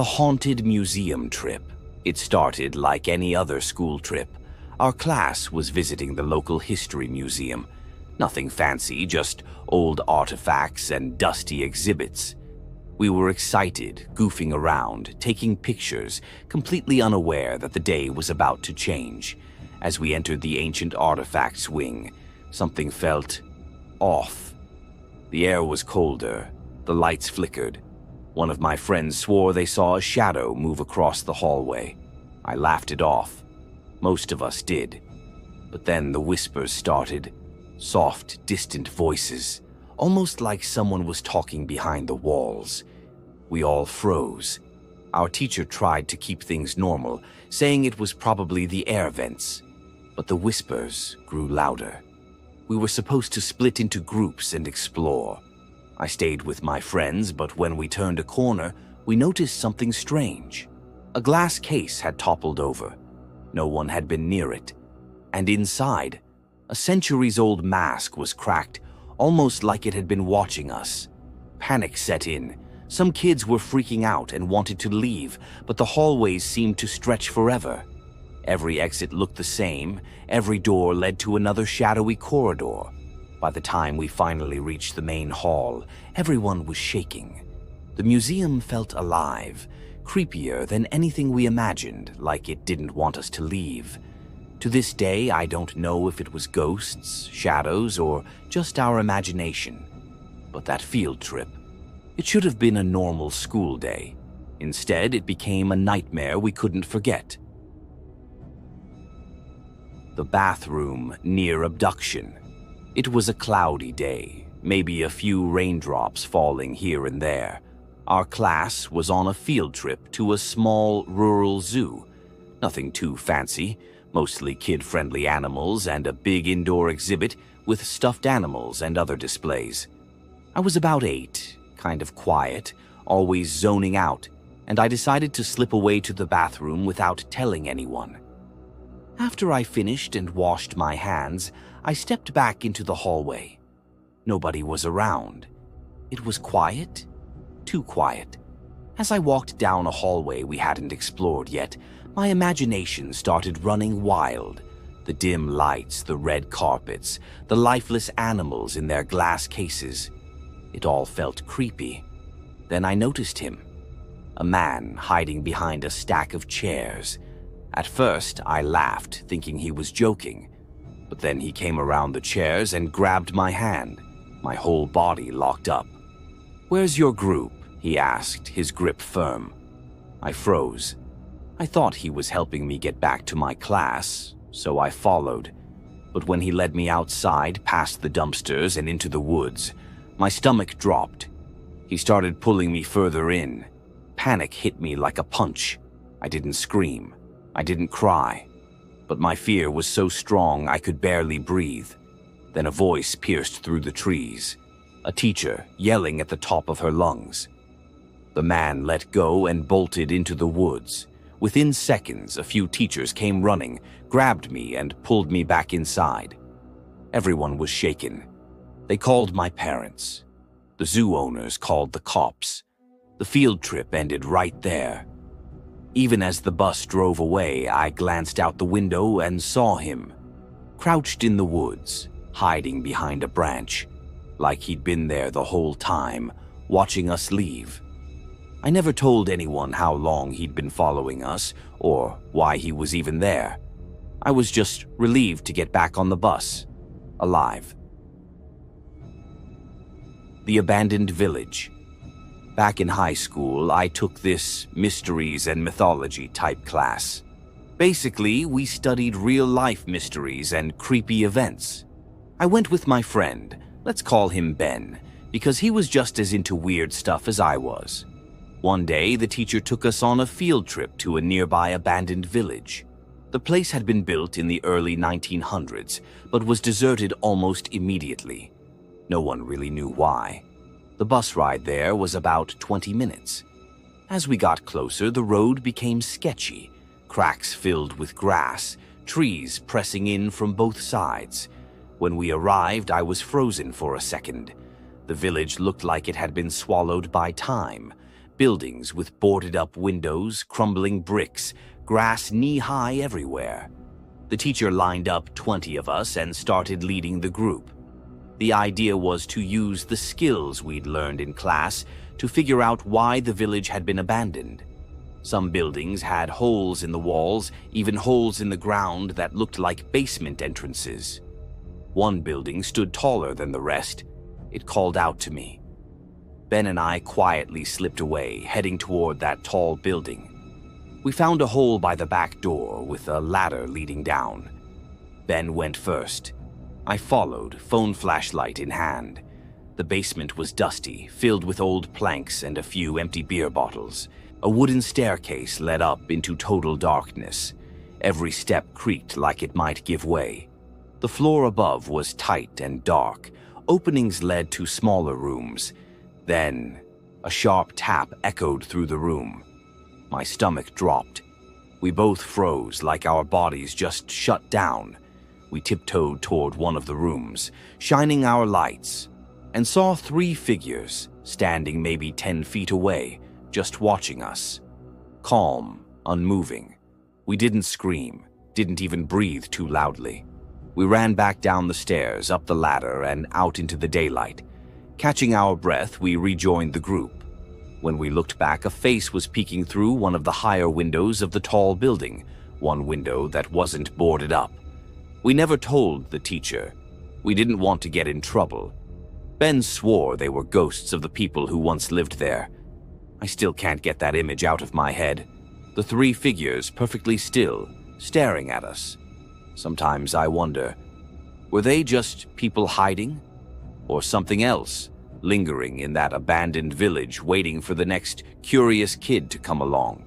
The haunted museum trip. It started like any other school trip. Our class was visiting the local history museum. Nothing fancy, just old artifacts and dusty exhibits. We were excited, goofing around, taking pictures, completely unaware that the day was about to change. As we entered the ancient artifacts wing, something felt off. The air was colder. The lights flickered. One of my friends swore they saw a shadow move across the hallway. I laughed it off. Most of us did. But then the whispers started. Soft, distant voices, almost like someone was talking behind the walls. We all froze. Our teacher tried to keep things normal, saying it was probably the air vents. But the whispers grew louder. We were supposed to split into groups and explore. I stayed with my friends, but when we turned a corner, we noticed something strange. A glass case had toppled over. No one had been near it. And inside, a centuries-old mask was cracked, almost like it had been watching us. Panic set in. Some kids were freaking out and wanted to leave, but the hallways seemed to stretch forever. Every exit looked the same. Every door led to another shadowy corridor. By the time we finally reached the main hall, everyone was shaking. The museum felt alive, creepier than anything we imagined, like it didn't want us to leave. To this day, I don't know if it was ghosts, shadows, or just our imagination. But that field trip, it should have been a normal school day. Instead, it became a nightmare we couldn't forget. The bathroom near abduction. It was a cloudy day, maybe a few raindrops falling here and there. Our class was on a field trip to a small rural zoo. Nothing too fancy, mostly kid-friendly animals and a big indoor exhibit with stuffed animals and other displays. I was about 8, kind of quiet, always zoning out, and I decided to slip away to the bathroom without telling anyone. After I finished and washed my hands, I stepped back into the hallway. Nobody was around. It was quiet, too quiet. As I walked down a hallway we hadn't explored yet, my imagination started running wild. The dim lights, the red carpets, the lifeless animals in their glass cases. It all felt creepy. Then I noticed him. A man hiding behind a stack of chairs. At first, I laughed, thinking he was joking. But then he came around the chairs and grabbed my hand. My whole body locked up. "Where's your group?" he asked, his grip firm. I froze. I thought he was helping me get back to my class, so I followed. But when he led me outside, past the dumpsters and into the woods, my stomach dropped. He started pulling me further in. Panic hit me like a punch. I didn't scream. I didn't cry. But my fear was so strong I could barely breathe. Then a voice pierced through the trees. A teacher yelling at the top of her lungs. The man let go and bolted into the woods. Within seconds, a few teachers came running, grabbed me, and pulled me back inside. Everyone was shaken. They called my parents. The zoo owners called the cops. The field trip ended right there. Even as the bus drove away, I glanced out the window and saw him, crouched in the woods, hiding behind a branch, like he'd been there the whole time, watching us leave. I never told anyone how long he'd been following us, or why he was even there. I was just relieved to get back on the bus, alive. The abandoned village. Back in high school, I took this mysteries and mythology type class. Basically, we studied real-life mysteries and creepy events. I went with my friend, let's call him Ben, because he was just as into weird stuff as I was. One day, the teacher took us on a field trip to a nearby abandoned village. The place had been built in the early 1900s, but was deserted almost immediately. No one really knew why. The bus ride there was about 20 minutes. As we got closer, the road became sketchy, cracks filled with grass, trees pressing in from both sides. When we arrived, I was frozen for a second. The village looked like it had been swallowed by time. Buildings with boarded-up windows, crumbling bricks, grass knee-high everywhere. The teacher lined up 20 of us and started leading the group. The idea was to use the skills we'd learned in class to figure out why the village had been abandoned. Some buildings had holes in the walls, even holes in the ground that looked like basement entrances. One building stood taller than the rest. It called out to me. Ben and I quietly slipped away, heading toward that tall building. We found a hole by the back door with a ladder leading down. Ben went first. I followed, phone flashlight in hand. The basement was dusty, filled with old planks and a few empty beer bottles. A wooden staircase led up into total darkness. Every step creaked like it might give way. The floor above was tight and dark. Openings led to smaller rooms. Then, a sharp tap echoed through the room. My stomach dropped. We both froze like our bodies just shut down. We tiptoed toward one of the rooms, shining our lights, and saw 3 figures standing maybe 10 feet away, just watching us. Calm, unmoving. We didn't scream, didn't even breathe too loudly. We ran back down the stairs, up the ladder, and out into the daylight. Catching our breath, we rejoined the group. When we looked back, a face was peeking through one of the higher windows of the tall building, one window that wasn't boarded up. We never told the teacher. We didn't want to get in trouble. Ben swore they were ghosts of the people who once lived there. I still can't get that image out of my head. The 3 figures perfectly still, staring at us. Sometimes I wonder, were they just people hiding? Or something else, lingering in that abandoned village waiting for the next curious kid to come along?